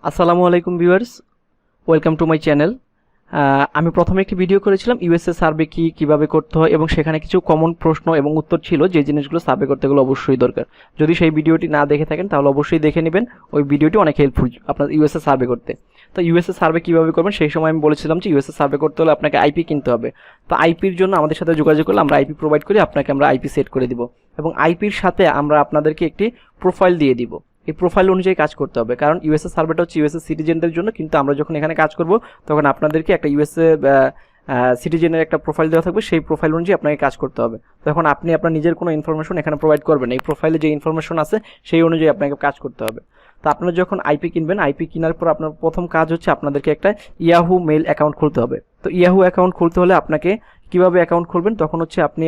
আসসালামু আলাইকুম viewers, welcome to my channel. আমি প্রথমে একটি ভিডিও করেছিলাম ইউএসএ সার্ভে কিভাবে করতে হয়, এবং সেখানে কিছু কমন প্রশ্ন এবং উত্তর ছিল যে জিনিসগুলো সার্ভে করতে গেলে অবশ্যই দরকার। যদি সেই ভিডিওটি না দেখে থাকেন তাহলে অবশ্যই দেখে নেবেন, ওই ভিডিওটি অনেক হেল্পফুল আপনার ইউএসএ সার্ভে করতে। তো ইউএসএ সার্ভে কীভাবে করবেন সেই সময় আমি বলেছিলাম যে ইউএসএ সার্ভে করতে হলে আপনাকে আইপি কিনতে হবে। তো আইপির জন্য আমাদের সাথে যোগাযোগ করলে আমরা আইপি প্রোভাইড করি, আপনাকে আমরা আইপি সেট করে দিব, এবং আইপির সাথে আমরা আপনাদেরকে একটি প্রোফাইল দিয়ে দিব। এই প্রোফাইল অনুযায়ী কাজ করতে হবে, কারণ ইউএসএ সার্ভেটা হচ্ছে ইউএসএ সিটিজেনদের জন্য, কিন্তু আমরা যখন এখানে কাজ করব তখন আপনাদেরকে একটা ইউএসএ সিটিজেনের একটা প্রোফাইল দেওয়া থাকবে, সেই প্রোফাইল অনুযায়ী আপনাকে কাজ করতে হবে। তখন আপনি আপনার নিজের কোনো ইনফরমেশন এখানে প্রোভাইড করবেন, এই প্রোফাইলে যে ইনফরমেশন আছে সেই অনুযায়ী আপনাকে কাজ করতে হবে। তো আপনারা যখন আইপি কিনবেন, আইপি কেনার পর আপনার প্রথম কাজ হচ্ছে আপনাদেরকে একটা ইয়াহু মেইল অ্যাকাউন্ট খুলতে হবে। তো ইয়াহু অ্যাকাউন্ট খুলতে হলে আপনাকে কিভাবে অ্যাকাউন্ট খুলবেন, তখন হচ্ছে আপনি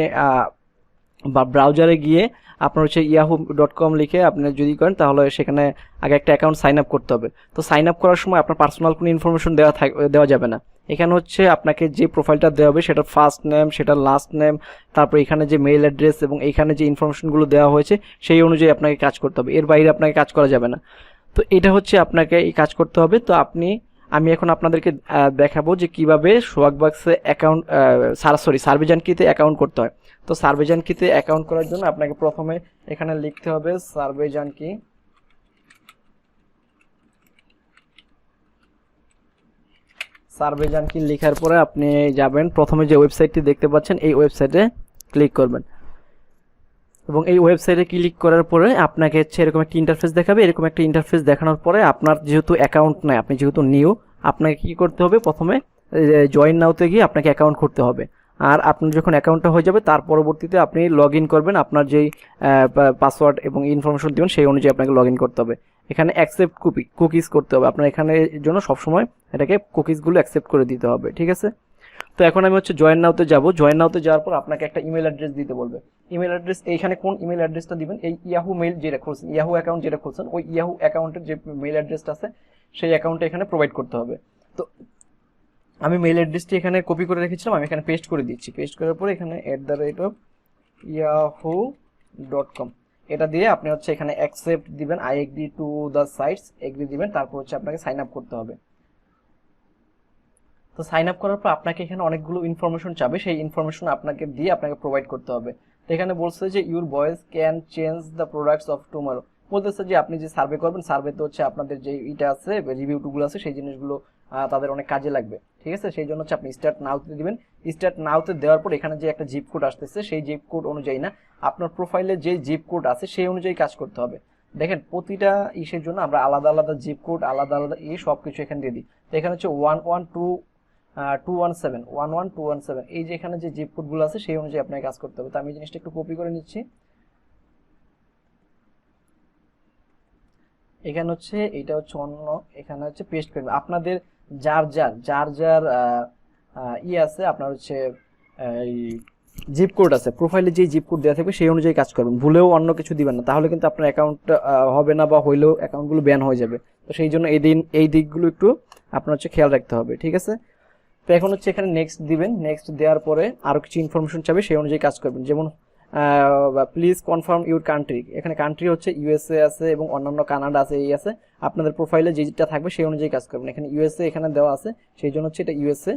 বা ব্রাউজারে গিয়ে আপনার হচ্ছে yahoo.com লিখে আপনি যদি করেন তাহলে সেখানে আগে একটা অ্যাকাউন্ট সাইন আপ করতে হবে। তো সাইন আপ করার সময় আপনার পার্সোনাল কোনো ইনফরমেশন দেওয়া যাবে না। এখানে হচ্ছে আপনাকে যে প্রোফাইলটা দেওয়া হবে সেটার ফার্স্ট নেম, সেটার লাস্ট নেম, তারপর এখানে যে মেইল অ্যাড্রেস এবং এইখানে যে ইনফরমেশনগুলো দেওয়া হয়েছে সেই অনুযায়ী আপনাকে কাজ করতে হবে, এর বাইরে আপনাকে কাজ করা যাবে না। তো এটা হচ্ছে আপনাকে এই কাজ করতে হবে। তো আমি এখন আপনাদেরকে দেখাবো যে কিভাবে সোয়াগবাক্সে অ্যাকাউন্ট সার্ভেজান কিতে অ্যাকাউন্ট করতে হয়। তো সার্ভেজান কিতে অ্যাকাউন্ট করার জন্য আপনাকে প্রথমে এখানে লিখতে হবে সার্ভেজান কি। সার্ভেজান কি লেখার পরে আপনি যাবেন, প্রথমে যে ওয়েবসাইটটি দেখতে পাচ্ছেন এই ওয়েবসাইটে ক্লিক করবেন, এবং এই ওয়েবসাইটে ক্লিক করার পরে আপনাকে হচ্ছে এরকম একটা ইন্টারফেস দেখাবে। এরকম একটা ইন্টারফেস দেখানোর পরে আপনার যেহেতু অ্যাকাউন্ট নাই, আপনি যেহেতু নিউ, আপনাকে কি করতে হবে, প্রথমে জয়েন নাওতে গিয়ে আপনাকে অ্যাকাউন্ট করতে হবে। আর আপনার যখন অ্যাকাউন্টটা হয়ে যাবে তার পরবর্তীতে আপনি লগ ইন করবেন, আপনার যেই পাসওয়ার্ড এবং ইনফরমেশন দেবেন সেই অনুযায়ী আপনাকে লগ ইন করতে হবে। এখানে অ্যাকসেপ্ট কুকিজ করতে হবে, আপনার এখানে জন্য সবসময় এটাকে কুকিজগুলো অ্যাকসেপ্ট করে দিতে হবে, ঠিক আছে। তো এখন আমি হচ্ছে জয়েন নাওতে যাব। জয়েন নাওতে যাওয়ার পর আপনাকে একটা ইমেল অ্যাড্রেস দিতে বলবে। ইমেল অ্যাড্রেস এইখানে কোন ইমেল অ্যাড্রেসটা দিবেন, এই ইয়াহু মেইল যেটা খুলছেন, ইয়াহু অ্যাকাউন্ট যেটা খুলছেন, ওই ইয়াহু অ্যাকাউন্টের যে মেইল অ্যাড্রেসটা আছে সেই অ্যাকাউন্টটা এখানে প্রোভাইড করতে হবে। তো আমি মেইল অ্যাড্রেসটি এখানে কপি করে রেখেছিলাম, আমি এখানে পেস্ট করে দিচ্ছি। পেস্ট করার পরে এখানে @yahoo.com এটা দিয়ে আপনি হচ্ছে এখানে অ্যাকসেপ্ট দিবেন, I agree to the sites agree দিবেন, তারপর হচ্ছে আপনাকে সাইন আপ করতে হবে। তো সাইন আপ করার পর আপনাকে এখানে অনেকগুলো ইনফরমেশন চাবে, সেই ইনফরমেশন আপনাকে দিয়ে আপনাকে প্রোভাইড করতে হবে। তো এখানে বলছে যে your voice can change the products of tomorrow, বলতেছে যে আপনি যে সার্ভে করবেন, সার্ভেতে হচ্ছে আপনাদের যে ইটা আছে রিভিউগুলো আছে সেই জিনিসগুলো তাদের অনেক কাজে লাগবে, ঠিক আছে। সেই জন্য হচ্ছে আপনি স্টার্ট নাওতে দিবেন। স্টার্ট নাওতে দেওয়ার পর এখানে যে একটা জিপ কোড আসতেছে সেই জিপ কোড অনুযায়ী না, আপনার প্রোফাইলে যে জিপ কোড আছে সেই অনুযায়ী কাজ করতে হবে। দেখেন প্রতিটা ইসের জন্য আমরা আলাদা আলাদা জিপ কোড, আলাদা আলাদা এই সব কিছু এখানে দিয়ে দিই। তো এখানে হচ্ছে 11217 এই যে এখানে যে জিপ কোডগুলো আছে সেই অনুযায়ী আপনাকে কাজ করতে হবে। তো আমি জিনিসটা একটু কপি করে নিচ্ছি। এখানে হচ্ছে এটা হচ্ছে অন্য, এখানে হচ্ছে পেস্ট করবেন। আপনাদের যার যার আছে আপনার হচ্ছে এই জিপ কোড আছে, প্রোফাইলে যে জিপ কোড দেওয়া থাকবে সেই অনুযায়ী কাজ করবেন, ভুলেও অন্য কিছু দিবেন না, তাহলে কিন্তু আপনার অ্যাকাউন্ট হবে না, বা হইলেও অ্যাকাউন্টগুলো ব্যান হয়ে যাবে। তো সেই জন্য এই দিকগুলো একটু আপনার হচ্ছে খেয়াল রাখতে হবে, ঠিক আছে। তো এখন হচ্ছে এখানে নেক্সট দিবেন, নেক্সট দেওয়ার পরে আরও কিছু ইনফরমেশন চাবে সেই অনুযায়ী কাজ করবেন, যেমন প্লিজ কনফার্ম ইউর কান্ট্রি। এখানে কান্ট্রি হচ্ছে ইউএসএ আছে এবং অন্যান্য কানাডা আছে, এই আছে। আপনাদের প্রোফাইলে যেটা থাকবে সেই অনুযায়ী কাজ করবেন। এখানে ইউএসএ এখানে দেওয়া আছে, সেই জন্য হচ্ছে এটা ইউএসএ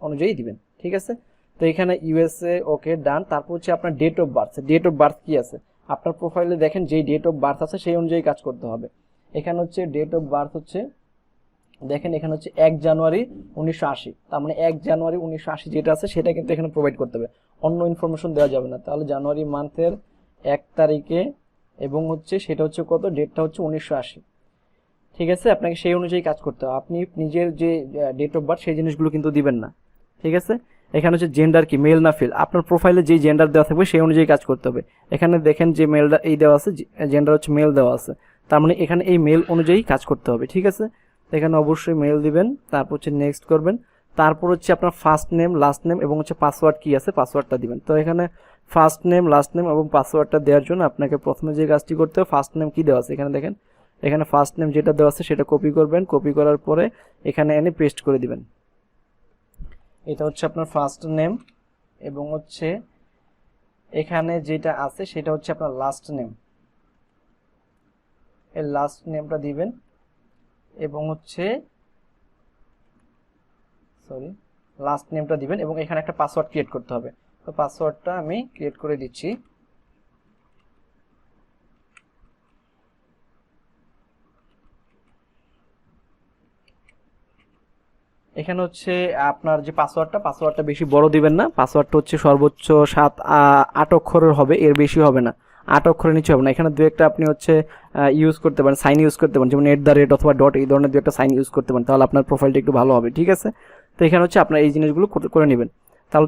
অনুযায়ী দিবেন, ঠিক আছে। তো এখানে ইউএসএ ওকে ডান। তারপর হচ্ছে আপনার date of birth, date of birth কি আছে আপনার প্রোফাইলে দেখেন, যেই ডেট অফ বার্থ আছে সেই অনুযায়ী কাজ করতে হবে। এখানে হচ্ছে ডেট অফ বার্থ হচ্ছে দেখেন, এখানে হচ্ছে 1 জানুয়ারি 1980, তার মানে 1 জানুয়ারি 1980 যেটা আছে সেটা কিন্তু এখানে প্রোভাইড করতে হবে, অন্য ইনফরমেশন দেওয়া যাবে না। তাহলে জানুয়ারি মান্থের 1 তারিখে, এবং হচ্ছে সেটা হচ্ছে কত, ডেটটা হচ্ছে 1980, ঠিক আছে। আপনাকে সেই অনুযায়ী কাজ করতে হবে, আপনি নিজের যে ডেট অফ বার্থ সেই জিনিসগুলো কিন্তু দিবেন না, ঠিক আছে। এখানে হচ্ছে জেন্ডার কি, মেল না ফিল, আপনার প্রোফাইলে যে জেন্ডার দেওয়া থাকবে সেই অনুযায়ী কাজ করতে হবে। এখানে দেখেন যে মেলটা এই দেওয়া আছে, জেন্ডার হচ্ছে মেল দেওয়া আছে, তার মানে এখানে এই মেল অনুযায়ী কাজ করতে হবে, ঠিক আছে। এখানে অবশ্যই মেল দিবেন, তারপর হচ্ছে নেক্সট করবেন। তারপর হচ্ছে আপনার ফার্স্ট নেম, লাস্ট নেম এবং হচ্ছে পাসওয়ার্ড কি আছে পাসওয়ার্ডটা দিবেন। তো এখানে ফার্স্ট নেম, লাস্ট নেম এবং পাসওয়ার্ডটা দেওয়ার জন্য আপনাকে প্রথমে যে কাজটি করতে হবে, ফার্স্ট নেম কি দেওয়া আছে এখানে দেখেন, এখানে ফার্স্ট নেম যেটা দেওয়া আছে সেটা কপি করবেন, কপি করার পরে এখানে এনে পেস্ট করে দিবেন। এটা হচ্ছে আপনার ফার্স্ট নেম, এবং হচ্ছে এখানে যেটা আছে সেটা হচ্ছে আপনার লাস্ট নেম, এই লাস্ট নেমটা দিবেন। এবং হচ্ছে সরি লাস্ট নেমটা দিবেন এবং এখানে একটা পাসওয়ার্ড ক্রিয়েট করতে হবে। তো পাসওয়ার্ডটা আমি ক্রিয়েট করে দিচ্ছি। এখানে হচ্ছে আপনার যে পাসওয়ার্ডটা বেশি বড় দিবেন না, পাসওয়ার্ডটা হচ্ছে সর্বোচ্চ 8 অক্ষরের হবে, এর বেশি হবে না, 8 অক্ষরের নিচে হবে না। এখানে দু একটা আপনি হচ্ছে ইউজ করতে পারেন, সাইন ইউজ করতে পারেন, যেমন @ অথবা ডট, এই ধরনের দু একটা সাইন ইউজ করতে পারেন, তাহলে আপনার প্রোফাইলটা একটু ভালো হবে। ঠিক আছে, তো এখানে হচ্ছে আপনার এই জিনিসগুলো করে নেবেন।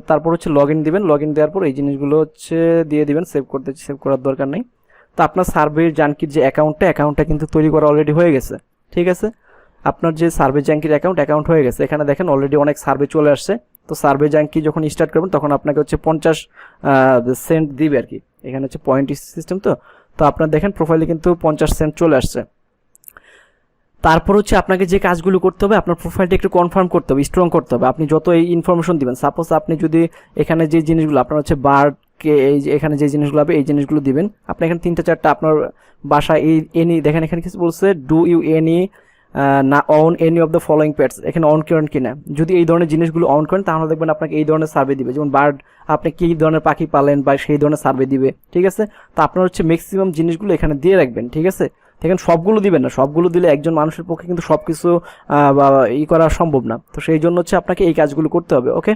তারপর হচ্ছে লগ ইন দিবেন, লগ ইন দেওয়ার পর এই জিনিসগুলো হচ্ছে দিয়ে দিবেন। সেভ করার দরকার নেই। তো আপনার সার্ভে জানকির যে অ্যাকাউন্টটা কিন্তু তৈরি করা অলরেডি হয়ে গেছে। ঠিক আছে, আপনার যে সার্ভে জাঙ্কির অ্যাকাউন্ট হয়ে গেছে। এখানে দেখেন অলরেডি অনেক সার্ভে চলে আসছে। তো সার্ভে জাঙ্কি যখন স্টার্ট করবেন তখন আপনাকে হচ্ছে 50 সেন্ট দিবে আর কি। এখানে হচ্ছে পয়েন্ট সিস্টেম। তো আপনার দেখেন প্রোফাইলে কিন্তু 50 সেন্ট চলে আসছে। তারপর হচ্ছে আপনাকে যে কাজগুলো করতে হবে, আপনার প্রোফাইলটা একটু কনফার্ম করতে হবে, স্ট্রং করতে হবে। আপনি যত এই ইনফরমেশন দিবেন, সাপোজ আপনি যদি এখানে যে জিনিসগুলো আপনার হচ্ছে বার্ডকে এই যে এখানে যে জিনিসগুলো হবে এই জিনিসগুলো দিবেন। আপনি এখানে 3-4টা আপনার বাসা এই এনি দেখেন এখানে কিছু বলছে ডু ইউ এনি না on any of the following pants, এখানে অন করেন কিনা। যদি এই ধরনের জিনিসগুলো অন করেন তাহলে দেখবেন আপনাকে এই ধরনের সার্ভে দিবে, যেমন বার্ড আপনি কী ধরনের পাখি পালেন বা সেই ধরনের সার্ভে দিবে। ঠিক আছে, তো আপনার হচ্ছে ম্যাক্সিমাম জিনিসগুলো এখানে দিয়ে রাখবেন। ঠিক আছে, দেখেন সবগুলো দিবেন না, সবগুলো দিলে একজন মানুষের পক্ষে কিন্তু সব কিছু করা সম্ভব না। তো সেই জন্য হচ্ছে আপনাকে এই কাজগুলো করতে হবে। ওকে,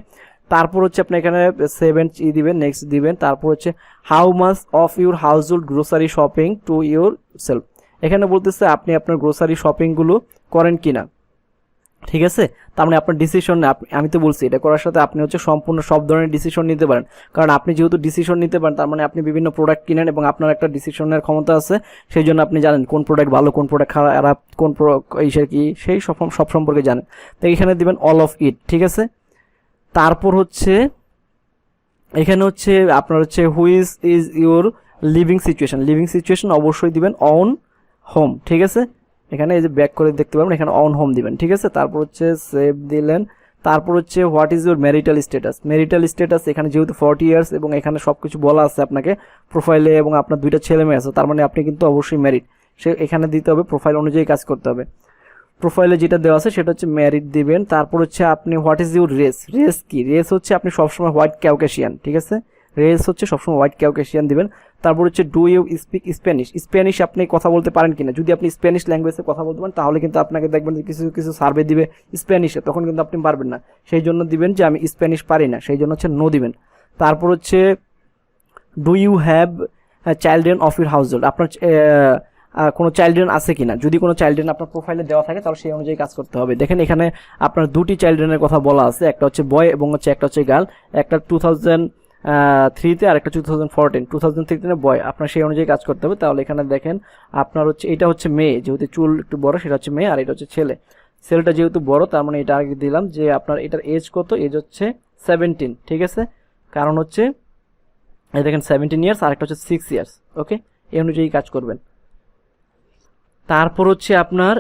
তারপর হচ্ছে আপনি এখানে 7 দিবেন, নেক্সট দিবেন। তারপর হচ্ছে how much of your house hold grocery shopping to your self, এখানে বলতেছে আপনি আপনার গ্রোসারি শপিংগুলো করেন কিনা। ঠিক আছে, তার মানে আপনার ডিসিশন, আমি তো বলছি এটা করার সাথে আপনি হচ্ছে সম্পূর্ণ সব ধরনের ডিসিশন নিতে পারেন। কারণ আপনি যেহেতু ডিসিশন নিতে পারেন তার মানে আপনি বিভিন্ন প্রোডাক্ট কিনেন এবং আপনার একটা ডিসিশনের ক্ষমতা আছে। সেই জন্য আপনি জানেন কোন প্রোডাক্ট ভালো, কোন প্রোডাক্ট খারাপ, কোন কি সেই সব সম্পর্কে জানেন। তো এখানে দিবেন অল অফ ইট। ঠিক আছে, তারপর হচ্ছে এখানে হচ্ছে আপনার হচ্ছে which is your living situation অবশ্যই দিবেন অন হোম। ঠিক আছে, এখানে এই যে ব্যাক করে দেখতে পাবেন, এখানে অন হোম দিবেন। ঠিক আছে, তারপর হচ্ছে সেভ দিলেন। তারপর হচ্ছে what is your marital status, এখানে যেহেতু 40 ইয়ার্স এবং এখানে সব কিছু বলা আছে আপনাকে প্রোফাইলে এবং আপনার 2টা ছেলে মেয়ে আছে, তার মানে আপনি কিন্তু অবশ্যই ম্যারিড। এখানে দিতে হবে, প্রোফাইল অনুযায়ী কাজ করতে হবে। প্রোফাইলে যেটা দেওয়া আছে সেটা হচ্ছে ম্যারিড দিবেন। তারপর হচ্ছে আপনি হোয়াট ইজ ইউর রেস কি, রেস হচ্ছে আপনি সবসময় হোয়াইট ক্যাউকেশিয়ান। ঠিক আছে, রেস হচ্ছে সবসময় হোয়াইট ক্যাউকেশিয়ান দিবেন। তারপর হচ্ছে ডু ইউ স্পিক স্প্যানিশ আপনি কথা বলতে পারেন কিনা। যদি আপনি স্প্যানিশ ল্যাঙ্গুয়েজে কথা বলতে পারেন তাহলে কিন্তু আপনাকে দেখবেন যে কিছু কিছু সার্ভে দিবে স্প্যানিশে, তখন কিন্তু আপনি পারবেন না। সেই জন্য দিবেন যে আমি স্প্যানিশ পারি না, সেই জন্য হচ্ছে নো দিবেন। তারপর হচ্ছে do you have children of your household, আপনার কোনো চাইল্ড্রেন আছে কিনা। যদি কোনো চাইল্ড্রেন আপনার প্রোফাইলে দেওয়া থাকে তাহলে সেই অনুযায়ী কাজ করতে হবে। দেখেন এখানে আপনার 2টি চাইল্ড্রেনের কথা বলা আছে, একটা হচ্ছে বয় এবং হচ্ছে একটা হচ্ছে গার্ল, একটা 2003-তে আর একটা 2014। 2003-তে বয়, আপনার সেই অনুযায়ী কাজ করতে হবে। তাহলে এখানে দেখেন আপনার হচ্ছে এটা হচ্ছে মেয়ে, যেহেতু চুল একটু বড় সেটা হচ্ছে মেয়ে, আর এটা হচ্ছে ছেলেটা যেহেতু বড় তার মানে এটা আগে দিলাম যে আপনার এটার এজ কত, এজ হচ্ছে 17। ঠিক আছে, কারণ হচ্ছে এই দেখেন 17 ইয়ার্স আর একটা হচ্ছে 6 ইয়ার্স। ওকে, এই অনুযায়ী কাজ করবেন। তারপর হচ্ছে আপনার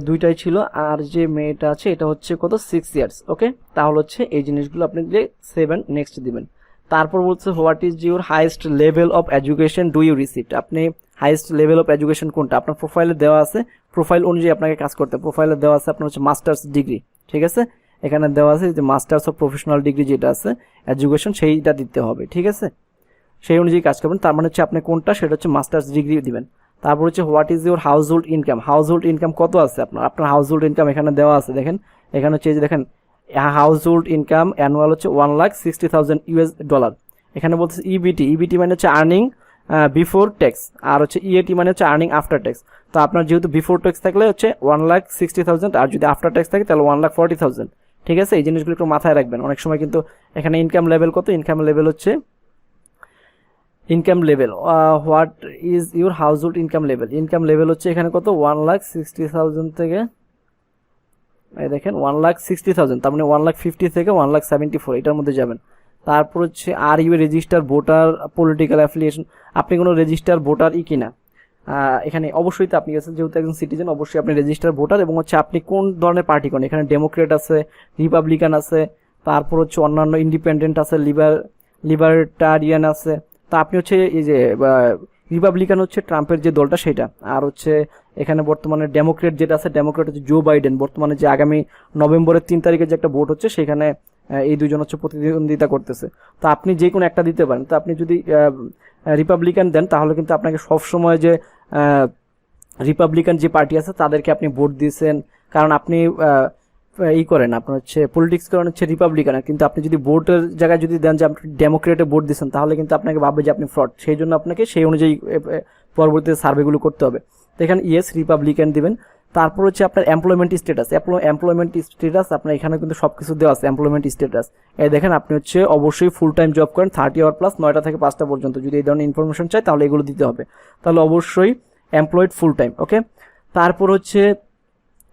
2টাই ছিল, আর যে মেয়েটা আছে এটা হচ্ছে কত 6 ইয়ার্স। ওকে, তাহলে হচ্ছে এই জিনিসগুলো আপনি যে 7 নেক্সট দিবেন। তারপর বলছে what is your highest level of education do you received, আপনি হাইয়েস্ট লেভেল অফ এডুকেশন কোনটা আপনার প্রোফাইলে দেওয়া আছে, প্রোফাইল অনুযায়ী আপনাকে কাজ করতে। প্রোফাইলে দেওয়া আছে আপনার হচ্ছে মাস্টার্স ডিগ্রি। ঠিক আছে, এখানে দেওয়া আছে যে মাস্টার্স অফ প্রফেশনাল ডিগ্রি যেটা আছে এডুকেশন সেইটা দিতে হবে। ঠিক আছে, সেই অনুযায়ী কাজ করবেন। তার মানে হচ্ছে আপনি কোনটা সেটা হচ্ছে মাস্টার্স ডিগ্রি দিবেন। তারপর হচ্ছে what is your house hold income কত আছে আপনার হাউস হোল্ড ইনকাম এখানে দেওয়া আছে। দেখেন এখানে হচ্ছে যে দেখেন হাউস হোল্ড ইনকাম অ্যানুয়াল হচ্ছে $1,60,000। এখানে বলতেছে ইবিটি মানে হচ্ছে আর্নিং বিফোর ট্যাক্স, আর হচ্ছে ইএটি মানে হচ্ছে আর্নিং আফটার ট্যাক্স। তো আপনার যেহেতু বিফোর ট্যাক্স থাকলে হচ্ছে 1,60,000, আর যদি আফটার ট্যাক্স থাকে তাহলে 1,40,000। ঠিক আছে, এই জিনিসগুলো একটু মাথায় রাখবেন। অনেক সময় কিন্তু এখানে ইনকাম লেভেল কত, ইনকাম লেভেল হচ্ছে what is your house hold income level হচ্ছে এখানে কত 1,60,000 থেকে দেখেন 1,60,000, তার মানে 1,50,000 থেকে 1,74 এটার মধ্যে যাবেন। তারপর হচ্ছে are you register voter political affiliation, আপনি কোনো রেজিস্টার ভোটার কিনা। এখানে অবশ্যই তো আপনি গেছেন যেহেতু একজন সিটিজেন, অবশ্যই আপনি রেজিস্টার ভোটার, এবং হচ্ছে আপনি কোন ধরনের পার্টি করেন। এখানে ডেমোক্রেট আছে, রিপাবলিকান আছে, তারপর হচ্ছে অন্যান্য ইন্ডিপেন্ডেন্ট আছে, লিবার্টারিয়ান আছে। তা আপনি হচ্ছে এই যে রিপাবলিকান হচ্ছে ট্রাম্পের যে দলটা সেটা, আর হচ্ছে এখানে বর্তমানে ডেমোক্রেট যেটা আছে, ডেমোক্রেট হচ্ছে জো বাইডেন, বর্তমানে যে আগামী নভেম্বরের 3 তারিখে যে একটা ভোট হচ্ছে সেখানে এই দুজন হচ্ছে প্রতিদ্বন্দ্বিতা করতেছে। তো আপনি যে কোনো একটা দিতে পারেন। তো আপনি যদি রিপাবলিকান দেন তাহলে কিন্তু আপনাকে সবসময় যে রিপাবলিকান যে পার্টি আছে তাদেরকে আপনি ভোট দিয়েছেন, কারণ আপনি করেন, আপনার হচ্ছে পলিটিক্স করেন হচ্ছে রিপাবলিকানের, কিন্তু আপনি যদি ভোটের জায়গায় যদি দেন যে আপনি ডেমোক্রেটে ভোট দিচ্ছেন তাহলে কিন্তু আপনাকে ভাববে যে আপনি ফ্রড, সেই জন্য আপনাকে সেই অনুযায়ী পরবর্তীতে সার্ভেগুলো করতে হবে। তো এখানে ইয়েস রিপাবলিকান দিবেন। তারপর হচ্ছে আপনার এমপ্লয়মেন্ট স্ট্যাটাস, এমপ্লয়মেন্ট স্ট্যাটাস আপনার এখানে কিন্তু সব কিছু দেওয়া আছে। এমপ্লয়মেন্ট স্ট্যাটাস এই দেখেন, আপনি হচ্ছে অবশ্যই ফুল টাইম জব করেন, 30 আওয়ার প্লাস 9টা থেকে 5টা পর্যন্ত। যদি এই ধরনের ইনফরমেশন চাই তাহলে এগুলো দিতে হবে, তাহলে অবশ্যই এমপ্লয়েড ফুল টাইম। ওকে, তারপর হচ্ছে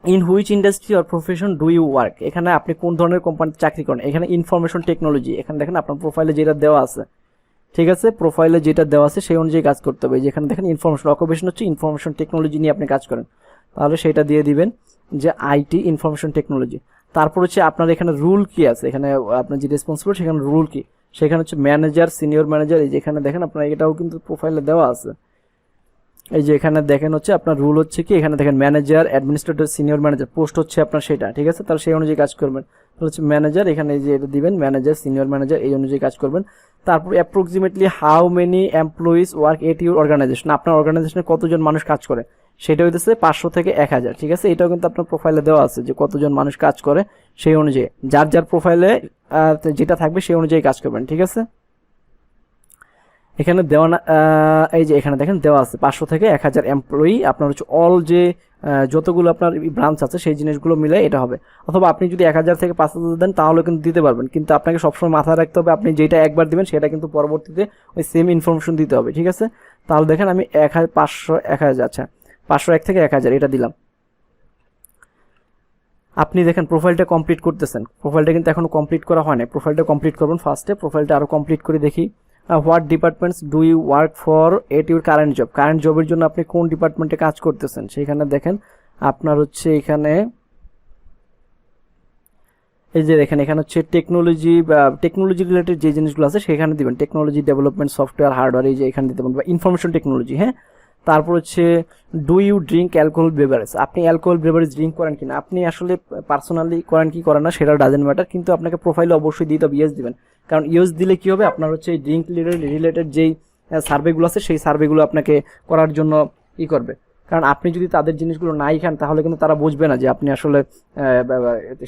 in which industry or profession do you work, এখানে আপনি কোন ধরনের কোম্পানিতে চাকরি করেন। এখানে ইনফরমেশন টেকনোলজি, এখানে দেখেন আপনার প্রোফাইলে যেটা দেওয়া আছে, ঠিক আছে, প্রোফাইলে যেটা দেওয়া আছে সেই অনুযায়ী কাজ করতে হবে। যেখানে দেখেন ইনফরমেশন অকুপেশন হচ্ছে ইনফরমেশন টেকনোলজি নিয়ে আপনি কাজ করেন, তাহলে সেটা দিয়ে দিবেন যে আইটি ইনফরমেশন টেকনোলজি। তারপর হচ্ছে আপনার এখানে রুল কি আছে, এখানে আপনার যে রেসপন্সিবল সেখানে রুল কি, সেখানে হচ্ছে ম্যানেজার, সিনিয়র ম্যানেজার, এই যে এখানে দেখেন আপনার এটাও কিন্তু প্রোফাইলে দেওয়া আছে। এই যে এখানে দেখেন হচ্ছে আপনার রুল হচ্ছে কি, এখানে দেখেন manager, administrator, senior manager, post হচ্ছে আপনার সেটা, ঠিক আছে, তাহলে সেই অনুযায়ী কাজ করবেন। তাহলে হচ্ছে ম্যানেজার, এখানে এই যে এটা দিবেন ম্যানেজার, সিনিয়র ম্যানেজার, এই অনুযায়ী কাজ করবেন। তারপর approximately how many employees work at your organisation, আপনার অর্গানাইজেশনে কতজন মানুষ কাজ করে, সেটা হইতেছে 500 থেকে 1000, ঠিক আছে, এটাও কিন্তু আপনার প্রোফাইলে দেওয়া আছে যে কতজন মানুষ কাজ করে, সেই অনুযায়ী যার যার প্রোফাইলে যেটা থাকবে সেই অনুযায়ী কাজ করবেন, ঠিক আছে। এখানে দেওয়া না, এই যে এখানে দেখেন দেওয়া আছে 500 থেকে 1000 এমপ্লয়ি, আপনার হচ্ছে অল যে যতগুলো আপনার ব্রাঞ্চ আছে সেই জিনিসগুলো মিলে এটা হবে। অথবা আপনি যদি 1000 থেকে 5000 দেন তাহলে কিন্তু দিতে পারবেন, কিন্তু আপনাকে সবসময় মাথায় রাখতে হবে আপনি যেটা একবার দিবেন সেটা কিন্তু পরবর্তীতে ওই সেম ইনফরমেশন দিতে হবে, ঠিক আছে। তাহলে দেখেন আমি 500 1000, আচ্ছা 501 থেকে 1000 এটা দিলাম। আপনি দেখেন প্রোফাইলটা কমপ্লিট করতেছেন, প্রোফাইলটা কিন্তু এখনো কমপ্লিট করা হয় না, প্রোফাইলটা কমপ্লিট করবেন ফার্স্টে, প্রোফাইলটা আরো কমপ্লিট করে দেখি। What departments do you work for at your current job, current জবের জন্য আপনি কোন ডিপার্টমেন্টে কাজ করতেছেন সেখানে দেখেন আপনার হচ্ছে এখানে এই যে দেখেন এখানে হচ্ছে টেকনোলজি বা টেকনোলজি রিলেটেড যে জিনিসগুলো আছে সেখানে দিবেন, টেকনোলজি ডেভেলপমেন্ট সফটওয়্যার হার্ডওয়্যার, এই যে এখানে দিতে পারেন, বা ইনফরমেশন টেকনোলজি। হ্যাঁ, তারপর হচ্ছে do you drink alcohol beverage, আপনি অ্যালকোহল বেভারেজ ড্রিঙ্ক করেন কিনা, আপনি আসলে পার্সোনালি করেন কি করেন না সেটা ডাজেন্ট ম্যাটার, কিন্তু আপনাকে প্রোফাইলে অবশ্যই দিতে হবে ইয়েস দিবেন, কারণ ইয়েস দিলে কি হবে আপনার হচ্ছে ড্রিঙ্ক রিলেটেড যেই সার্ভেগুলো আছে সেই সার্ভেগুলো আপনাকে করার জন্য করবে, কারণ আপনি যদি তাদের জিনিসগুলো নাই খান তাহলে কিন্তু তারা বুঝবে না যে আপনি আসলে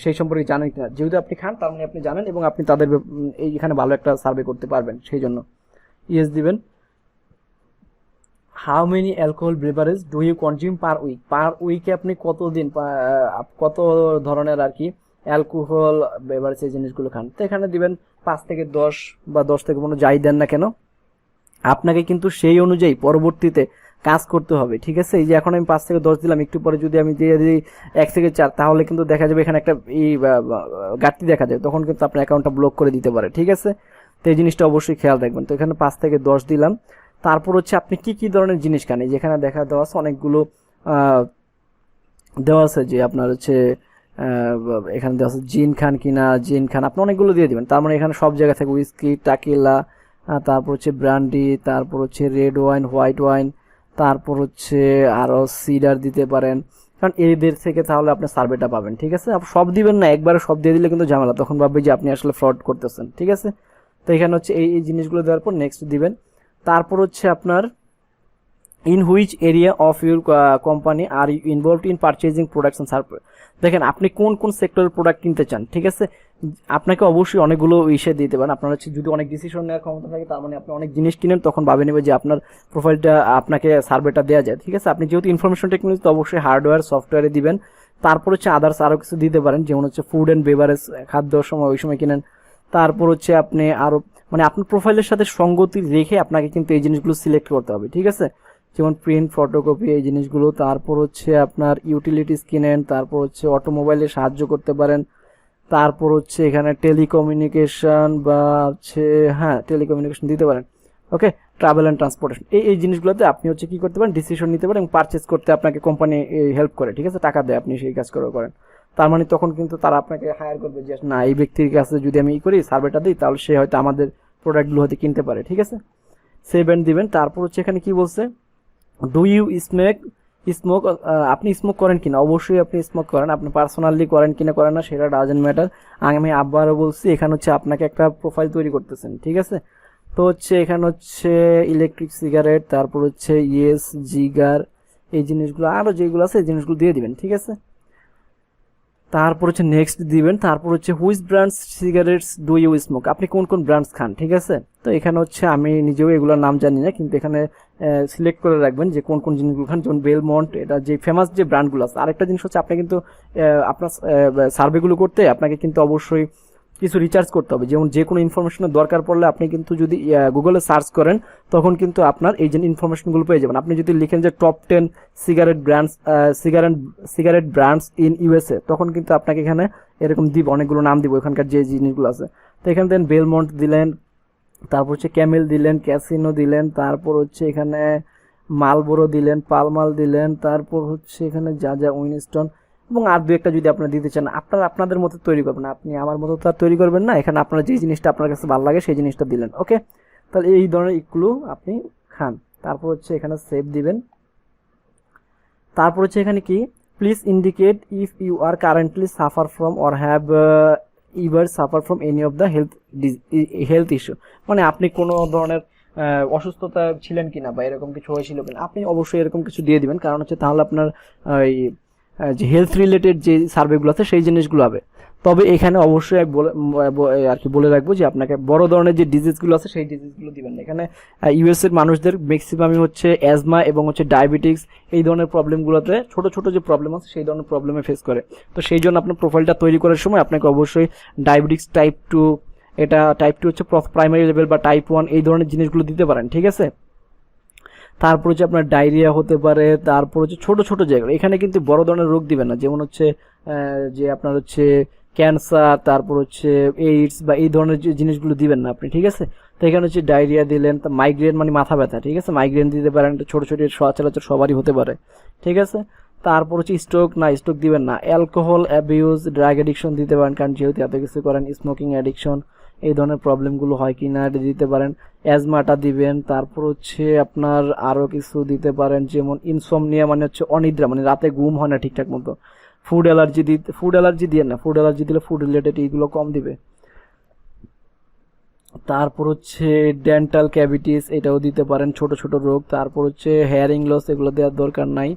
সেই সম্পর্কে জানেন কিনা, যেহেতু আপনি খান তার মানে আপনি জানেন এবং আপনি তাদের এইখানে ভালো একটা সার্ভে করতে পারবেন, সেই জন্য ইয়েস দিবেন। How many alcohol beverage do you consume per week, per উইকে আপনি কতদিন কত ধরনের আর কি অ্যালকোহল বেভারেজ এই জিনিসগুলো খান, তো এখানে দিবেন 5 থেকে 10 বা 10 থেকে 15 যাই দেন না কেন, আপনাকে কিন্তু সেই অনুযায়ী পরবর্তীতে কাজ করতে হবে, ঠিক আছে। এই যে এখন আমি 5 থেকে 10 দিলাম, একটু পরে যদি আমি দিয়ে দিই 1 থেকে 4 তাহলে কিন্তু দেখা যাবে এখানে একটা ঘাটতি দেখা যায়, তখন কিন্তু আপনার অ্যাকাউন্টটা ব্লক করে দিতে পারে, ঠিক আছে। তো এই জিনিসটা অবশ্যই খেয়াল রাখবেন। তো এখানে 5 থেকে 10 দিলাম। তারপর হচ্ছে আপনি কি কি ধরনের জিনিস খান, এই যেখানে দেখা দেওয়া আছে অনেকগুলো দেওয়া আছে যে আপনার হচ্ছে এখানে দেওয়া আছে জিন খান কিনা, জিন খান আপনি অনেকগুলো দিয়ে দিবেন, তার মানে এখানে সব জায়গা থেকে উইস্কি, টাকিলা, তারপর হচ্ছে ব্র্যান্ডি, তারপর হচ্ছে রেড ওয়াইন, হোয়াইট ওয়াইন, তারপর হচ্ছে আরও সিডার দিতে পারেন, কারণ এদের থেকে তাহলে আপনি সার্ভেটা পাবেন, ঠিক আছে। সব দিবেন না, একবারে সব দিয়ে দিলে কিন্তু ঝামেলা, তখন ভাববে যে আপনি আসলে ফ্রড করতেছেন, ঠিক আছে। তো এখানে হচ্ছে এই জিনিসগুলো দেওয়ার পর নেক্সট দিবেন। তারপর হচ্ছে আপনার in which area of your company are you involved in purchasing production service, দেখেন আপনি কোন কোন সেক্টরের প্রোডাক্ট কিনতে চান, ঠিক আছে। আপনাকে অবশ্যই অনেকগুলো ইসে দিতে পারেন, আপনার হচ্ছে যদি অনেক ডিসিশন নেওয়ার ক্ষমতা থাকে তার মানে আপনি অনেক জিনিস কিনেন, তখন ভাবে নেবে যে আপনার প্রোফাইলটা আপনাকে সার্ভেটা দেওয়া যায়, ঠিক আছে। আপনি যেহেতু ইনফরমেশন টেকনোলজি তো অবশ্যই হার্ডওয়্যার সফটওয়্যারে দিবেন। তারপর হচ্ছে আদার্স আরও কিছু দিতে পারেন, যেমন হচ্ছে ফুড অ্যান্ড বেভারেজ, খাদ্যর সময় ওই সময় কিনেন। তারপর হচ্ছে আপনি আরও মানে আপনার প্রোফাইলের সাথে সঙ্গতি রেখে আপনাকে কিন্তু এই জিনিসগুলো সিলেক্ট করতে হবে, ঠিক আছে, যেমন প্রিন্ট, ফটোকপি এই জিনিসগুলো। তারপর হচ্ছে আপনার ইউটিলিটিস কিনেন, তারপর হচ্ছে অটোমোবাইলে সাহায্য করতে পারেন, তারপর হচ্ছে এখানে টেলিকমিউনিকেশন বা হচ্ছে হ্যাঁ টেলিকমিউনিকেশন দিতে পারেন, ওকে, ট্রাভেল অ্যান্ড ট্রান্সপোর্টেশন এই জিনিসগুলোতে আপনি হচ্ছে কি করতে পারেন, ডিসিশন নিতে পারেন এবং পারচেস করতে আপনাকে কোম্পানি হেল্প করে, ঠিক আছে, টাকা দেয়, আপনি সেই কাজ করেন, তার মানে তখন কিন্তু তারা আপনাকে হায়ার করবে যে না এই ব্যক্তির কাছে যদি আমি করি সার্ভেটা দিই তাহলে সে হয়তো আমাদের প্রোডাক্টগুলো হয়তো কিনতে পারে, ঠিক আছে। সেভ এন্ড দিবেন। তারপর হচ্ছে এখানে কি বলছে, ডু ইউ স্মোক স্মোক, আপনি স্মোক করেন কিনা, অবশ্যই আপনি স্মোক করেন, আপনি পার্সোনালি করেন কিনা করেন না সেটা ডাজেন্ট ম্যাটার। আমি আবারও বলছি, এখানে হচ্ছে আপনাকে একটা প্রোফাইল তৈরি করতেছেন, ঠিক আছে। তো হচ্ছে এখানে হচ্ছে ইলেকট্রিক সিগারেট, তারপর হচ্ছে ইয়েস জিগার, এই জিনিসগুলো আরও যেগুলো আছে এই জিনিসগুলো দিয়ে দিবেন, ঠিক আছে। তারপর হচ্ছে নেক্সট দিবেন, তারপর হচ্ছে which brands cigarettes do you smoke, আপনি কোন কোন ব্র্যান্ডস খান, ঠিক আছে। তো এখানে হচ্ছে আমি নিজেও এগুলোর নাম জানি না, কিন্তু এখানে সিলেক্ট করে রাখবেন যে কোন কোন জিনিসগুলো খান, যেমন বেলমন্ট, এটা যে ফেমাস যে ব্র্যান্ডগুলো আছে। আরেকটা জিনিস হচ্ছে আপনি কিন্তু আপনার সার্ভেগুলো করতে আপনাকে কিন্তু অবশ্যই কিছু রিচার্জ করতে হবে, যেমন যে কোনো ইনফরমেশনের দরকার পড়লে আপনি কিন্তু যদি গুগলে সার্চ করেন তখন কিন্তু আপনার এই যে ইনফরমেশনগুলো পেয়ে যাবেন। আপনি যদি লিখেন যে top 10 cigarette brands, cigarette brands in USA, তখন কিন্তু আপনাকে এখানে এরকম দিব, অনেকগুলো নাম দিব এখানকার যে জিনিসগুলো আছে। তো এখানে দেন বেলমন্ট দিলেন, তারপর হচ্ছে ক্যামেল দিলেন, ক্যাসিনো দিলেন, তারপর হচ্ছে এখানে মালবোরো দিলেন, পালমাল দিলেন, তারপর হচ্ছে এখানে যা যা উইনস্টন, এবং আর দু একটা যদি আপনারা দিতে চান আপনারা আপনাদের মতো তৈরি করবেন, আপনি আমার মতো তো আর তৈরি করবেন না। এখানে আপনারা যে জিনিসটা আপনার কাছে ভালো লাগে সেই জিনিসটা দিলেন, ওকে। তাহলে এই ধরনের ইগুলো আপনি খান। তারপর হচ্ছে এখানে সেভ দিবেন। তারপর হচ্ছে এখানে কি, please indicate if you are currently suffer from or have ever suffer from any of the health issue, মানে আপনি কোনো ধরনের অসুস্থতা ছিলেন কিনা বা এরকম কিছু হয়েছিল কিনা, আপনি অবশ্যই এরকম কিছু দিয়ে দিবেন, কারণ হচ্ছে তাহলে আপনার ওই যে হেলথ রিলেটেড যে সার্ভেগুলো আছে সেই জিনিসগুলো হবে। তবে এখানে অবশ্যই আর কি বলে রাখবো যে আপনাকে বড় ধরনের যে ডিজিজগুলো আছে সেই ডিজিজগুলো দিবেন না। এখানে ইউএস এর মানুষদের ম্যাক্সিমামই হচ্ছে অ্যাজমা এবং হচ্ছে ডায়াবেটিক্স, এই ধরনের প্রবলেমগুলোতে ছোট ছোট যে প্রবলেম আছে সেই ধরনের প্রবলেমে ফেস করে। তো সেই জন্য আপনার প্রোফাইলটা তৈরি করার সময় আপনাকে অবশ্যই ডায়াবেটিক্স টাইপ 2, এটা টাইপ 2 হচ্ছে প্রাইমারি লেভেল বা টাইপ 1, এই ধরনের জিনিসগুলো দিতে পারেন, ঠিক আছে। তারপর হচ্ছে আপনার ডায়রিয়া হতে পারে, তারপর হচ্ছে ছোট ছোট জায়গা, এখানে কিন্তু বড় ধরনের রোগ দিবেন না, যেমন হচ্ছে যে আপনার হচ্ছে ক্যান্সার, তারপর হচ্ছে এইডস বা এই ধরনের যে জিনিসগুলো দিবেন না আপনি, ঠিক আছে। তো এখানে হচ্ছে ডায়রিয়া দিলেন, মাইগ্রেন মানে মাথা ব্যথা, ঠিক আছে, মাইগ্রেন দিতে পারেন, ছোট ছোট সচরাচর সবারই হতে পারে, ঠিক আছে। তারপর হচ্ছে স্ট্রোক, না স্ট্রোক দিবেন না। অ্যালকোহল অ্যাবিউজ, ড্রাগ অ্যাডিকশন দিতে পারেন, কারণ যেহেতু এত কিছু করেন, স্মোকিং অ্যাডিকশন, এই ধরনের প্রবলেমগুলো হয় কি না এটা দিতে পারেন। অ্যাজমাটা দিবেন। তারপর হচ্ছে আপনার আরও কিছু দিতে পারেন, যেমন ইনসোমনিয়া মানে হচ্ছে অনিদ্রা, মানে রাতে ঘুম হয় না ঠিকঠাক মতো। ফুড অ্যালার্জি ফুড অ্যালার্জি দিয়ে না, ফুড অ্যালার্জি দিলে ফুড রিলেটেড এইগুলো কম দিবে। তারপর হচ্ছে ডেন্টাল ক্যাভিটিস, এটাও দিতে পারেন, ছোট ছোট রোগ। তারপর হচ্ছে হেয়ারিং লস, এগুলো দেওয়ার দরকার নাই।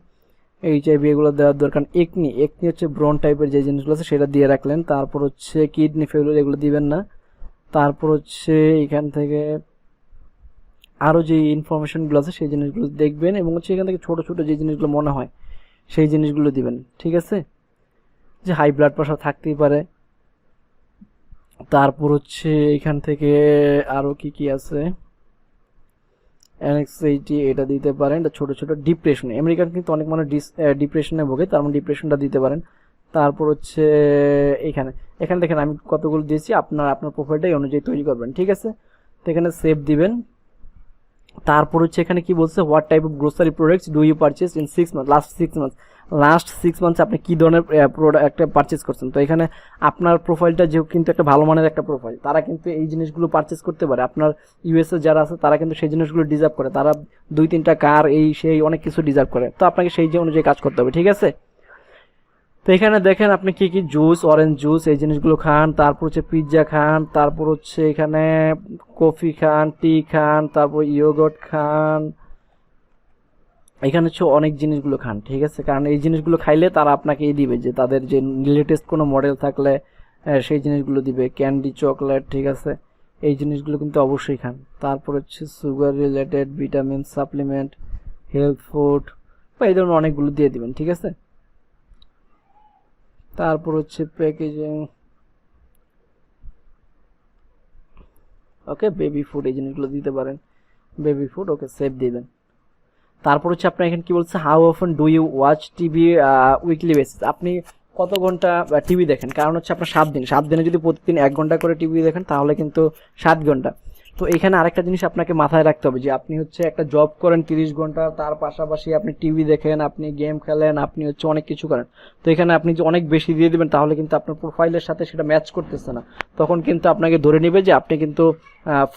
এইচআইভি এগুলো দেওয়ার দরকার। একনি হচ্ছে ব্রন টাইপের যে জিনিসগুলো আছে সেটা দিয়ে রাখলেন। তারপর হচ্ছে কিডনি ফেলিওর, এগুলো দিবেন না। তারপর হচ্ছে এখান থেকে আরও যে ইনফরমেশনগুলো আছে সেই জিনিসগুলো দেখবেন, এবং হচ্ছে এখান থেকে ছোট ছোট যে জিনিসগুলো মনে হয় সেই জিনিসগুলো দিবেন, ঠিক আছে। যে হাই ব্লাড প্রেশার থাকতেই পারে। তারপর হচ্ছে এখান থেকে আরও কি কি আছে, অ্যাংজাইটি, এটা দিতে পারেন। এটা ছোট ছোট ডিপ্রেশন, আমেরিকান কিন্তু অনেক মানুষ ডিপ্রেশনে ভোগে, তার মানে ডিপ্রেশনটা দিতে পারেন। তারপর হচ্ছে এখানে এখানে দেখেন আমি কতগুলো দিয়েছি, আপনার প্রোফাইলটা এই অনুযায়ী তৈরি করবেন, ঠিক আছে। তো এখানে সেভ দিবেন। তারপর হচ্ছে এখানে কি বলছে, what type of grocery products do you purchase in 6 month, last 6 months আপনি কি ধরনের প্রোডাক্ট পারচেজ করছেন। তো এখানে আপনার প্রোফাইলটা যে কিন্তু একটা ভালো মানের একটা প্রোফাইল, তারা কিন্তু এই জিনিসগুলো পারচেজ করতে পারে। আপনার ইউএসএ যারা আছে তারা কিন্তু সেই জিনিসগুলো ডিজার্ভ করে, তারা 2-3টা কার এই সেই অনেক কিছু ডিজার্ভ করে। তো আপনাকে সেই যে অনুযায়ী কাজ করতে হবে, ঠিক আছে। তো এখানে দেখেন আপনি কি কি জুস, অরেঞ্জ জুস, এই জিনিসগুলো খান। তারপর হচ্ছে পিৎজা খান, তারপর হচ্ছে এখানে কফি খান, টি খান, তারপর ইয়োগর্ট খান, এখানে হচ্ছে অনেক জিনিসগুলো খান, ঠিক আছে। কারণ এই জিনিসগুলো খাইলে তারা আপনাকে এই দিবে যে তাদের যে লেটেস্ট কোনো মডেল থাকলে সেই জিনিসগুলো দিবে, ক্যান্ডি, চকলেট, ঠিক আছে। এই জিনিসগুলো কিন্তু অবশ্যই খান। তারপর হচ্ছে sugar related, vitamin supplement, health food বা এই ধরনের অনেকগুলো দিয়ে দিবেন, ঠিক আছে। তারপর হচ্ছে প্যাকেজিং, ওকে, বেবি ফুড, এই জিনিসগুলো দিতে পারেন, বেবি ফুড, ওকে, সেভ দিবেন। তারপর হচ্ছে আপনার এখানে কি বলছে, how often do you watch TV weekly basis, আপনি কত ঘন্টা টিভি দেখেন। কারণ হচ্ছে আপনার 7 দিনে যদি প্রতিদিন 1 ঘন্টা করে টিভি দেখেন তাহলে কিন্তু 7 ঘন্টা। তো এখানে আরেকটা জিনিস আপনাকে মাথায় রাখতে হবে যে আপনি হচ্ছে একটা জব করেন 30 ঘন্টা, তার পাশাপাশি আপনি টিভি দেখেন, আপনি গেম খেলেন, আপনি হচ্ছে অনেক কিছু করেন। তো এখানে আপনি যে অনেক বেশি দিয়ে দিবেন তাহলে কিন্তু আপনার প্রোফাইলের সাথে সেটা ম্যাচ করতেছে না, তখন কিন্তু আপনাকে ধরে নেবে যে আপনি কিন্তু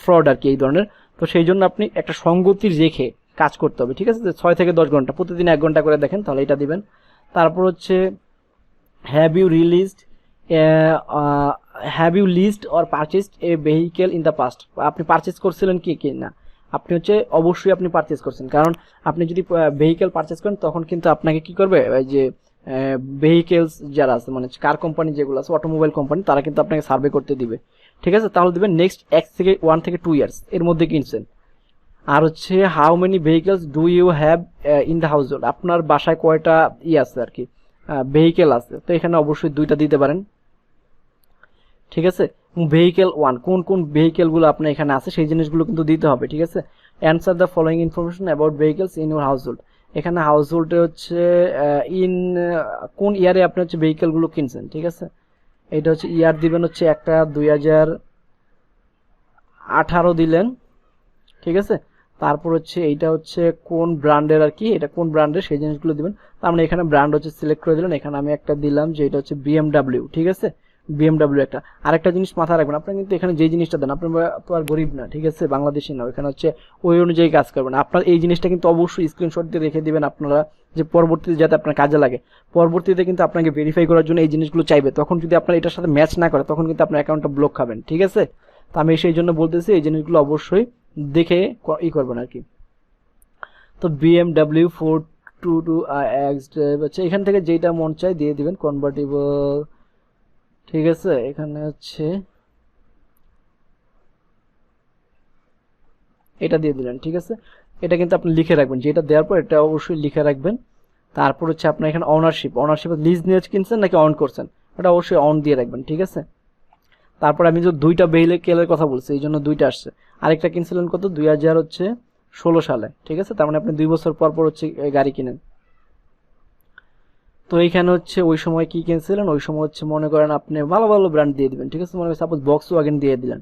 ফ্রড আর কি এই ধরনের। তো সেই জন্য আপনি একটা সঙ্গতি রেখে কাজ করতে হবে, ঠিক আছে? 6 থেকে 10 ঘন্টা, প্রতিদিন 1 ঘন্টা করে দেখেন, তাহলে এটা দিবেন। তারপর হচ্ছে have you released have you list or purchased a vehicle in the past, আপনি পারচেস করছিলেন কি না, আপনি হচ্ছে অবশ্যই আপনি পারচেস করছেন, কারণ আপনি যদি ভেহিকেল পারচেস করেন তখন কিন্তু আপনাকে কি করবে, ওই যে ভেহিকেলস যারা আছে মানে কার কোম্পানি যেগুলো আছে, অটোমোবাইল কোম্পানি, তারা কিন্তু আপনাকে সার্ভে করতে দিবে, ঠিক আছে? তাহলে দিবেন নেক্সট 1 থেকে 2 ইয়ার্স এর মধ্যে কিনছেন। আর হচ্ছে how many vehicles do you have in the household, আপনার বাসায় কয়টা আছে আর কি ভেহিকেল আছে, তো এখানে অবশ্যই 2টা দিতে পারেন, ঠিক আছে? ভেহিকেল 1 কোন কোন ভেহিকেলগুলো আপনার এখানে আছে সেই জিনিসগুলো কিন্তু দিতে হবে, ঠিক আছে? Answer the following information about vehicles in your house hold, এখানে হাউস হোল্ডে হচ্ছে ইন কোন ইয়ারে আপনি হচ্ছে ভেহিকেলগুলো কিনছেন, ঠিক আছে? এটা হচ্ছে ইয়ার দিবেন হচ্ছে একটা 2018 দিলেন, ঠিক আছে? তারপর হচ্ছে এইটা হচ্ছে কোন ব্র্যান্ডের আর কি, এটা কোন ব্র্যান্ডের সেই জিনিসগুলো দিবেন। তার মানে এখানে ব্র্যান্ড হচ্ছে সিলেক্ট করে দিলেন, এখানে আমি একটা দিলাম যে এটা হচ্ছে বিএমডাব্লিউ, ঠিক আছে? বিএমডাব্লিউ একটা। আরেকটা জিনিস মাথায় রাখবেন, আপনার কিন্তু এখানে যে জিনিসটা দেন, আপনার তো আর গরিব না, ঠিক আছে? বাংলাদেশি না, এখানে হচ্ছে ওই অনুযায়ী কাজ করবেন। আপনার এই জিনিসটা কিন্তু অবশ্যই স্ক্রিনশট দিয়ে রেখে দিবেন আপনারা, যে পরবর্তীতে যাতে আপনার কাজে লাগে। পরবর্তীতে কিন্তু আপনাকে ভেরিফাই করার জন্য এই জিনিসগুলো চাইবে, তখন যদি আপনার এটার সাথে ম্যাচ না করে তখন কিন্তু আপনার অ্যাকাউন্টটা ব্লক খাবেন, ঠিক আছে? তো আমি সেই জন্য বলতেছি এই জিনিসগুলো অবশ্যই দেখে করবেন আর কি। তো বিএমডাব্লিউ 422X হচ্ছে এখান থেকে যেটা মন চায় দিয়ে দিবেন, কনভার্টেবল, ঠিক আছে? এখানে হচ্ছে এটা দিয়ে দিলেন, ঠিক আছে? এটা কিন্তু আপনি লিখে রাখবেন, যেটা দেওয়ার পর এটা অবশ্যই লিখে রাখবেন। তারপর হচ্ছে আপনার এখানে অনারশিপ লিজ নিয়ে কিনছেন নাকি অন করছেন, এটা অবশ্যই অন দিয়ে রাখবেন, ঠিক আছে? তারপর আমি যে 2টা ভেহিকেলের কথা বলছি এই জন্য 2টা আসছে। আরেকটা কিনছিলেন কত, 2016 সালে, ঠিক আছে? তার মানে আপনি 2 বছর পর পর হচ্ছে গাড়ি কিনেন। তো এইখানে হচ্ছে ওই সময় কি কিনছিলেন, ওই সময় হচ্ছে মনে করেন আপনি ভালো ভালো ব্র্যান্ড দিয়ে দিবেন, ঠিক আছে? মনে করেন সাপোজ বক্স ওয়াগন দিয়ে দিলেন,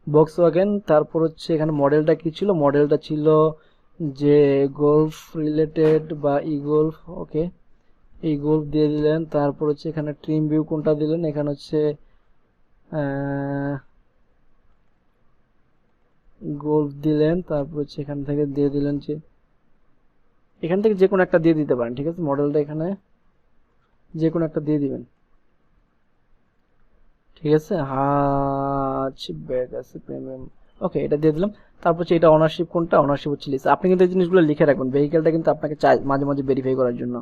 বক্স ওয়াগন। তারপর হচ্ছে এখানে মডেলটা কি ছিল, মডেলটা ছিল যে গোল্ফ রিলেটেড বা ই গোল্ফ, ওকে, এই গোল্ফ দিয়ে দিলেন। তারপর হচ্ছে এখানে ট্রিম ভিউ কোনটা দিলেন, এখানে হচ্ছে গোল্ফ দিলেন। তারপর হচ্ছে এখান থেকে দিয়ে দিলেন যে এখান থেকে যে কোনো একটা দিয়ে দিতে পারেন, ঠিক আছে? মডেলটা এখানে যে কোনো একটা দিয়ে দিবেন, ঠিক আছে? ব্যাগ আছে প্রিমিয়াম, ওকে, এটা দিয়ে দিলাম। তারপর হচ্ছে এটা অনারশিপ কোনটা, অনারশিপ হচ্ছে লিস্ট। আপনি কিন্তু এই জিনিসগুলো লিখে রাখবেন, ভেহিকেলটা কিন্তু আপনাকে চাই মাঝে মাঝে ভেরিফাই করার জন্য,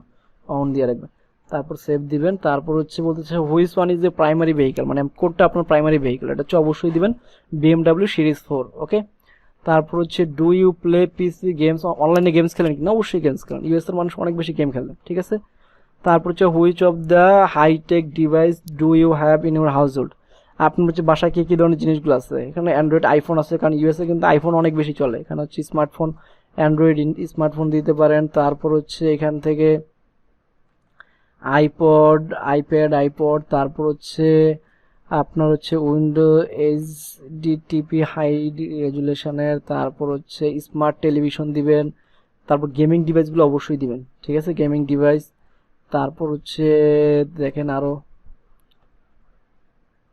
অন দিয়ে রাখবেন। তারপর সেভ দিবেন। তারপর হচ্ছে বলতেছে which one is a primary vehicle, মানে কোডটা আপনার প্রাইমারি ভেহিকেল, এটা হচ্ছে অবশ্যই দিবেন বিএমডাব্লিউ সিরিজ 4, ওকে? তারপর হচ্ছে do you play PC games, অনলাইনে গেমস খেলেন কিনা, অবশ্যই গেমস খেলেন, ইউএস এর মানুষ অনেক বেশি গেম খেলেন, ঠিক আছে? তারপর হচ্ছে which of the hi tech device do you have in your household, আপনার হচ্ছে বাসায় কি কি ধরনের জিনিসগুলো আছে। এখানে অ্যান্ড্রয়েড আইফোন আছে, কারণ ইউএসএ কিন্তু আইফোন অনেক বেশি চলে। এখানে হচ্ছে স্মার্টফোন, অ্যান্ড্রয়েড স্মার্টফোন দিতে পারেন। তারপর হচ্ছে এখান থেকে আইপড, আইপড। তারপর হচ্ছে আপনার হচ্ছে উইন্ডো এইচডিটিপি হাই রেজুলেশনের। তারপর হচ্ছে স্মার্ট টেলিভিশন দিবেন। তারপর গেমিং ডিভাইসগুলো অবশ্যই দিবেন, ঠিক আছে? Gaming device. তারপর হচ্ছে দেখেন আরো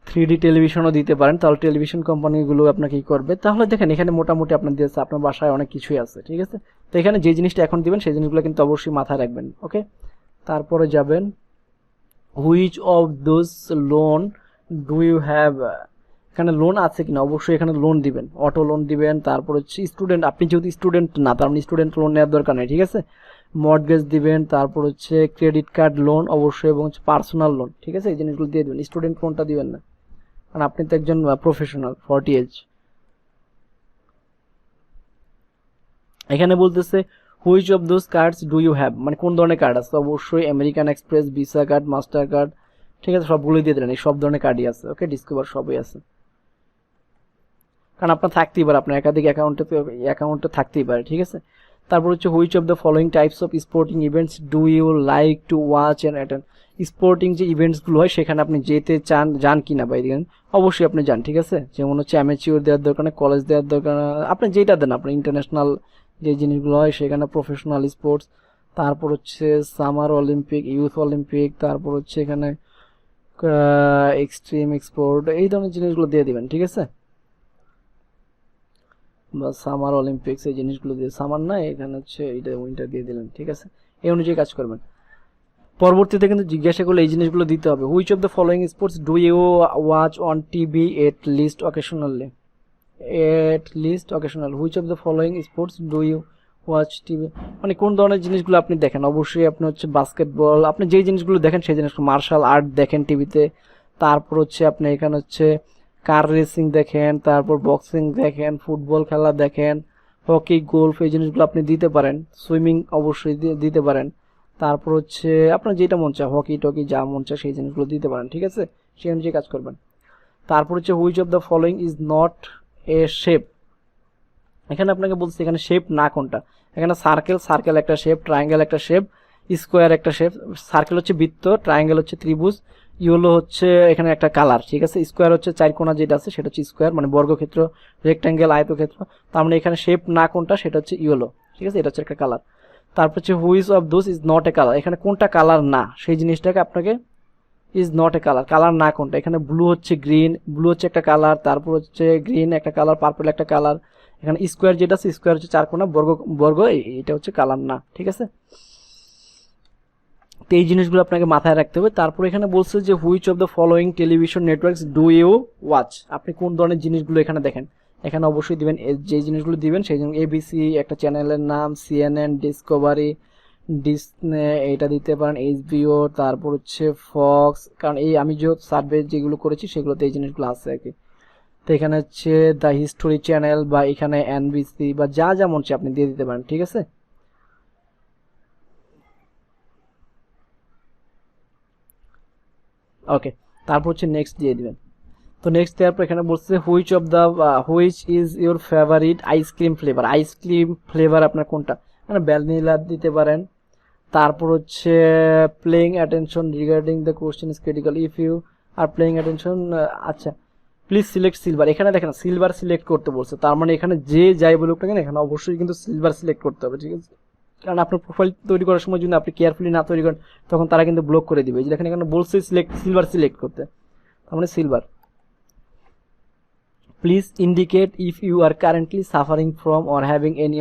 3D টেলিভিশনও দিতে পারেন, তাহলে টেলিভিশন কোম্পানিগুলো আপনাকে কি করবে। তাহলে দেখেন এখানে মোটামুটি আপনার দিয়েছে, আপনার বাসায় অনেক কিছুই আছে, ঠিক আছে? তো এখানে যে জিনিসটা এখন দিবেন সেই জিনিসগুলো কিন্তু অবশ্যই মাথায় রাখবেন, ওকে? তারপরে যাবেন which of those loan do you have, এখানে লোন আছে কিনা, অবশ্যই এখানে লোন দিবেন, অটো লোন দিবেন। তারপর হচ্ছে স্টুডেন্ট, আপনি যেহেতু স্টুডেন্ট না তার মানে স্টুডেন্ট লোন নেওয়ার দরকার নেই, ঠিক আছে? মর্টগেজ দিবেন। তারপর হচ্ছে ক্রেডিট কার্ড লোন অবশ্যই, এবং হচ্ছে পার্সোনাল লোন, ঠিক আছে? এই জিনিসগুলো দিয়ে দিবেন, স্টুডেন্ট লোনটা দিবেন না, কারণ আপনি তো একজন প্রফেশনাল 40 এজ। এখানে বলতেছে which of those cards do you have, মানে কোন ধরনের কার্ড আছে, অবশ্যই American Express, Visa card, Mastercard, ঠিক আছে? সবগুলোই দিয়ে দিলেন, এই সব ধরনের কার্ডই আছে, ওকে? ডিসকভার সবই আছে, কারণ আপনার থাকতেই পারে, আপনার একাধিক অ্যাকাউন্টে থাকতেই পারে, ঠিক আছে? তারপর হচ্ছে which of the following types of sporting events do you like to watch and attend, sporting যে ইভেন্টসগুলো হয় সেখানে আপনি যেতে চান, যান কিনা বা এদিকে অবশ্যই আপনি যান, ঠিক আছে? যেমন হচ্ছে অ্যামেচিওর দেওয়ার দরকার, কলেজ দেওয়ার দরকার, আপনি যেটা দেন, আপনার ইন্টারন্যাশনাল যে জিনিসগুলো হয় সেখানে প্রফেশনাল স্পোর্টস। তারপর হচ্ছে সামার অলিম্পিক, ইউথ অলিম্পিক, তারপর হচ্ছে এখানে এক্সট্রিম এক্সপোর্ট, এই ধরনের জিনিসগুলো দিয়ে দিবেন, ঠিক আছে? বা সামার অলিম্পিক্স এই জিনিসগুলো দিয়ে, সামার না এখানে হচ্ছে এটা উইন্টার দিয়ে দিলেন, ঠিক আছে, এই অনুযায়ী কাজ করবেন। পরবর্তীতে কিন্তু জিজ্ঞাসা করলে এই জিনিসগুলো দিতে হবে। Which of the following sports do you watch on TV at least occasionally, which of the following sports do you watch TV, মানে কোন ধরনের জিনিসগুলো আপনি দেখেন। অবশ্যই আপনি হচ্ছে বাস্কেটবল, আপনি যেই জিনিসগুলো দেখেন সেই জিনিসগুলো, মার্শাল আর্ট দেখেন টিভিতে, তারপর হচ্ছে আপনি এখানে হচ্ছে কার রেসিং দেখেন, তারপর বক্সিং দেখেন, ফুটবল খেলা দেখেন, হকি, গোল্ফ এই জিনিসগুলো আপনি দিতে পারেন। সুইমিং অবশ্যই দিতে পারেন। তারপর হচ্ছে আপনার যেটা মন চায়, হকি টকি যা মন চায় সেই জিনিসগুলো দিতে পারেন, ঠিক আছে, সেই অনুযায়ী কাজ করবেন। তারপর হচ্ছে which of the following is not a shape, এখানে আপনাকে বলছে এখানে শেপ না কোনটা। এখানে সার্কেল একটা শেপ, ট্রায়াঙ্গেল একটা শেপ, স্কোয়ার একটা শেপ। সার্কেল হচ্ছে বৃত্ত, ট্রায়াঙ্গেল হচ্ছে ত্রিভুজ, ইয়েলো হচ্ছে এখানে একটা কালার, ঠিক আছে, স্কোয়ার হচ্ছে চার কোণা যেটা আছে সেটা হচ্ছে স্কোয়ার, মানে বর্গক্ষেত্র, রেক্ট্যাঙ্গেল, আয়তক্ষেত্র। তার মানে এখানে শেপ না কোনটা সেটা হচ্ছে ইয়েলো, ঠিক আছে, এটা হচ্ছে একটা কালার। তারপর হচ্ছে which of those is not a colour, এখানে কোনটা কালার না সেই জিনিসটাকে আপনাকে, is not a colour, colour না কোনটা। এখানে ব্লু হচ্ছে গ্রিন, ব্লু হচ্ছে একটা কালার, তারপর হচ্ছে গ্রিন একটা কালার, পার্পল একটা কালার। এখানে স্কোয়ার যেটা আছে, স্কোয়ার হচ্ছে চার কোণা, বর্গ এটা হচ্ছে কালার না, ঠিক আছে। তো এই জিনিসগুলো আপনাকে মাথায় রাখতে হবে। তারপর এখানে বলছে যে which of the following television networks do you watch, আপনি কোন ধরনের জিনিসগুলো এখানে দেখেন। এখানে অবশ্যই দিবেন যে জিনিসগুলো দিবেন সেই জন্য এবিসি একটা চ্যানেলের নাম, সিএনএন, ডিসকভারি, ডিসনে এটা দিতে পারেন, এইচবিও, তারপর হচ্ছে ফক্স, কারণ এই আমি যে সার্ভে যেগুলো করেছি সেগুলোতে এই জিনিসগুলো আছে আর কি। তো এখানে হচ্ছে দ্য হিস্টোরি চ্যানেল বা এখানে এনবিসি বা যা যা মন চায় আপনি দিয়ে দিতে পারেন, ঠিক আছে। ওকে, তারপর হচ্ছে নেক্সট দিয়ে দিবেন। তো নেক্সট দেওয়ার পর এখানে বলছে which is your favourite ice cream flavour, ice cream flavour আপনার কোনটা, মানে ভ্যানিলা দিতে পারেন। তারপর হচ্ছে playing attention regarding the question is critical if you are playing attention, আচ্ছা প্লিজ সিলেক্ট সিলভার, এখানে দেখেন সিলভার সিলেক্ট করতে বলছে, তার মানে এখানে যে যাই বলুক না কেন এখানে অবশ্যই কিন্তু সিলভার সিলেক্ট করতে হবে, ঠিক আছে, কারণ আপনার প্রোফাইল তৈরি করার সময় যদি আপনি কেয়ারফুলি না তৈরি করেন তখন তারা কিন্তু ব্লক করে দিবে। যেখানে এখানে বলছে সিলভার সিলেক্ট করতে, তার মানে silver. Please indicate if you are currently suffering from or having any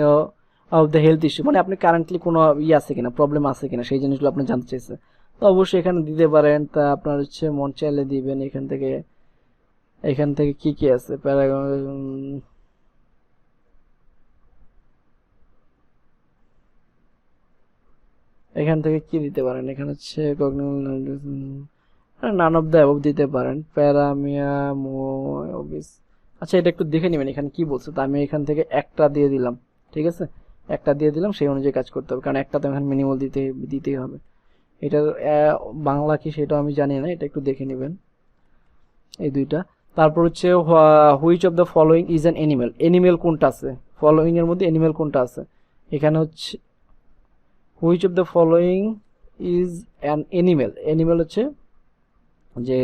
of the health issue, মানে আপনি কারেন্টলি কোনো আছে কিনা, প্রবলেম আছে কিনা সেই জিনিসগুলো আপনি জানতে চাইছে। তো অবশ্যই এখানে দিতে পারেন। তা আপনার হচ্ছে মন চাইলে দিবেন। এখান থেকে কি কি আছে এখান থেকে কি দিতে পারেন, এখানে হচ্ছে নান অফ দ্য অ্যাবভ দিতে পারেন, প্যারামিয়া মোবিস। আচ্ছা এটা একটু দেখে নেবেন এখানে কি বলছে। তো আমি এখান থেকে একটা দিয়ে দিলাম, ঠিক আছে, একটা দিয়ে দিলাম, সেই অনুযায়ী কাজ করতে হবে, কারণ একটা তো এখানে মিনিমাল দিতেই হবে। এটার বাংলা কি সেটাও আমি জানি না, এটা একটু দেখে নেবেন এই দুইটা। তারপর হচ্ছে which of the following is an animal, animal কোনটা আছে, ফলোয়িং এর মধ্যে এনিম্যাল কোনটা আছে। এখানে হচ্ছে which of the following is an animal হচ্ছে যে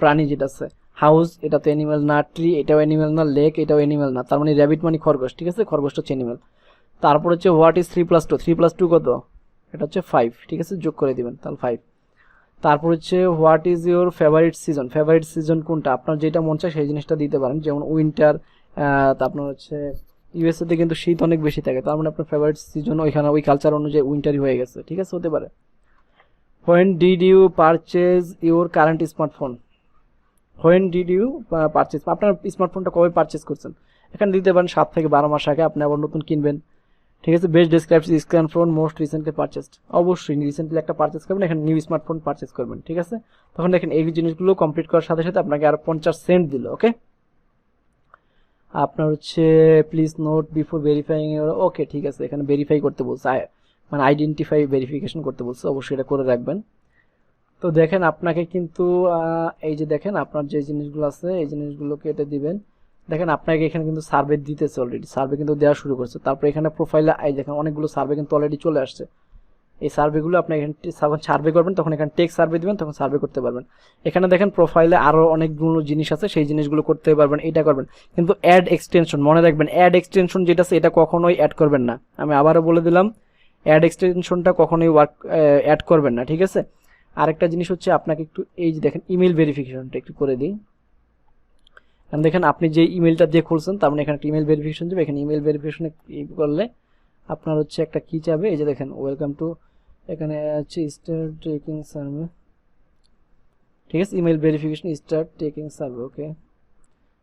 প্রাণী যেটা আছে। হাউস এটা তো অ্যানিমেল না, ট্রি এটাও অ্যানিমেল না, লেক এটাও অ্যানিমেল না, তার মানে র্যাবিট মানে খরগোশ, ঠিক আছে, খরগোশটা হচ্ছে অ্যানিমেল। তারপর হচ্ছে হোয়াট ইজ 3+2, 3+2 কত, এটা হচ্ছে 5, ঠিক আছে, যোগ করে দিবেন তাহলে 5। তারপর হচ্ছে what is your favourite season কোনটা, আপনার যেটা মন চায় সেই জিনিসটা দিতে পারেন, যেমন উইন্টার। আপনার হচ্ছে ইউএসএ তে কিন্তু শীত অনেক বেশি থাকে, তার মানে আপনার ফেভারিট সিজন ওইখানে ওই কালচার অনুযায়ী উইন্টারই হয়ে গেছে, ঠিক আছে, হতে পারে। When did you purchase your current smartphone, আপনার স্মার্টফোনটা কবে পারচেজ করছেন, এখানে দিতে পারেন 7 থেকে 12 মাস আগে আপনি আবার নতুন কিনবেন, ঠিক আছে। Best describes smartphone most recently purchased, অবশ্যই রিসেন্টলি একটা পারচেস করবেন, এখানে নিউ স্মার্টফোন পারচেস করবেন, ঠিক আছে। তখন দেখেন এই জিনিসগুলো কমপ্লিট করার সাথে সাথে আপনাকে আর 50 সেন্ট দিল, ওকে। আপনার হচ্ছে প্লিজ নোট বিফোর ভেরিফাইং, ওকে ঠিক আছে, এখানে ভেরিফাই করতে বলছে, মানে আইডেন্টিফাই ভেরিফিকেশন করতে বলছে, অবশ্যই এটা করে রাখবেন। তো দেখেন আপনাকে কিন্তু এই যে দেখেন আপনার যে জিনিসগুলো আছে এই জিনিসগুলোকে এটা দিবেন। দেখেন আপনাকে এখানে কিন্তু সার্ভে দিতেছে, অলরেডি সার্ভে কিন্তু দেওয়া শুরু করছে। তারপর এখানে প্রোফাইলে এই দেখেন অনেকগুলো সার্ভে কিন্তু অলরেডি চলে আসছে। এই সার্ভেগুলো আপনি এখানে সার্ভে করবেন, তখন এখানে টেক সার্ভে দিবেন, তখন সার্ভে করতে পারবেন। এখানে দেখেন প্রোফাইলে আরো অনেকগুলো জিনিস আছে, সেই জিনিসগুলো করতে পারবেন, এটা করবেন। কিন্তু অ্যাড এক্সটেনশন মনে রাখবেন, অ্যাড এক্সটেনশন যেটা আছে এটা কখনোই অ্যাড করবেন না। আমি আবারও বলে দিলাম, অ্যাড এক্সটেনশনটা কখনোই অ্যাড করবেন না, ঠিক আছে। আরেকটা জিনিস হচ্ছে আপনাকে একটু এই যে দেখেন ইমেল ভেরিফিকেশনটা একটু করে দিই। কারণ দেখেন আপনি যে ইমেলটা দিয়ে খুলছেন তার মানে এখানে একটা ইমেল ভেরিফিকেশন যাবে, এখানে ইমেল ভেরিফিকেশনে করলে আপনার হচ্ছে একটা কি যাবে, এই যে দেখেন ওয়েলকাম টু, এখানে হচ্ছে স্টার্ট টেকিং সার্ভে, ঠিক আছে, email verification start taking survey, okay,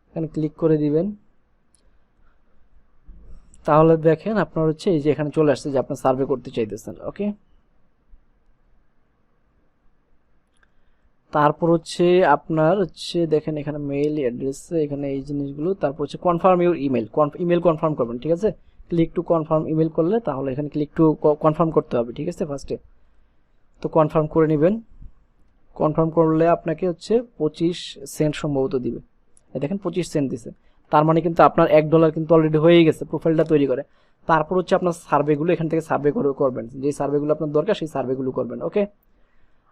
এখানে ক্লিক করে দিবেন। তাহলে দেখেন আপনার হচ্ছে এই যে এখানে চলে আসছে যে আপনার সার্ভে করতে চাইতেছেন, ওকে। তারপর হচ্ছে আপনার হচ্ছে দেখেন এখানে মেইল অ্যাড্রেস, এখানে এই জিনিসগুলো, তারপর হচ্ছে confirm your email, email confirm করবেন, ঠিক আছে। ক্লিক টু কনফার্ম ইমেল করলে তাহলে এখানে ক্লিক টু কনফার্ম করতে হবে, ঠিক আছে, ফার্স্টে তো কনফার্ম করে নেবেন। কনফার্ম করলে আপনাকে হচ্ছে 25 সেন্ট সম্ভবত দিবে, এই দেখেন 25 সেন্ট দিছে, তার মানে কিন্তু আপনার $1 কিন্তু অলরেডি হয়ে গেছে প্রোফাইলটা তৈরি করে। তারপর হচ্ছে আপনার সার্ভেগুলো এখান থেকে সার্ভে করবেন, যে সার্ভেগুলো আপনার দরকার সেই সার্ভেগুলো করবেন, ওকে।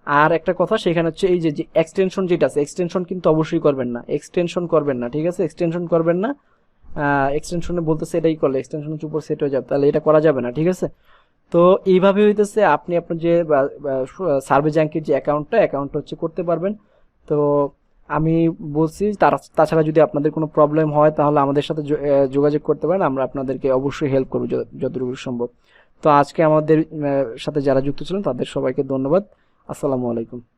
আর একটা কথা সেখানে হচ্ছে এই যে এক্সটেনশন যেটা আছে, এক্সটেনশন কিন্তু অবশ্যই করবেন না, এক্সটেনশন করবেন না, ঠিক আছে, এক্সটেনশন করবেন না। এক্সটেনশনে বলতেছে এটাই করলে এক্সটেনশন উপর সেট হয়ে যাবে, তাহলে এটা করা যাবে না, ঠিক আছে। তো এইভাবে হইতেছে আপনি আপনার যে সার্ভে জ্যাঙ্কের যে অ্যাকাউন্টটা হচ্ছে করতে পারবেন। তো আমি বলছি তাছাড়া যদি আপনাদের কোনো প্রবলেম হয় তাহলে আমাদের সাথে যোগাযোগ করতে পারেন, আমরা আপনাদেরকে অবশ্যই হেল্প করবো যতটুকু সম্ভব। তো আজকে আমাদের সাথে যারা যুক্ত ছিলেন তাদের সবাইকে ধন্যবাদ। আসসালামু আলাইকুম।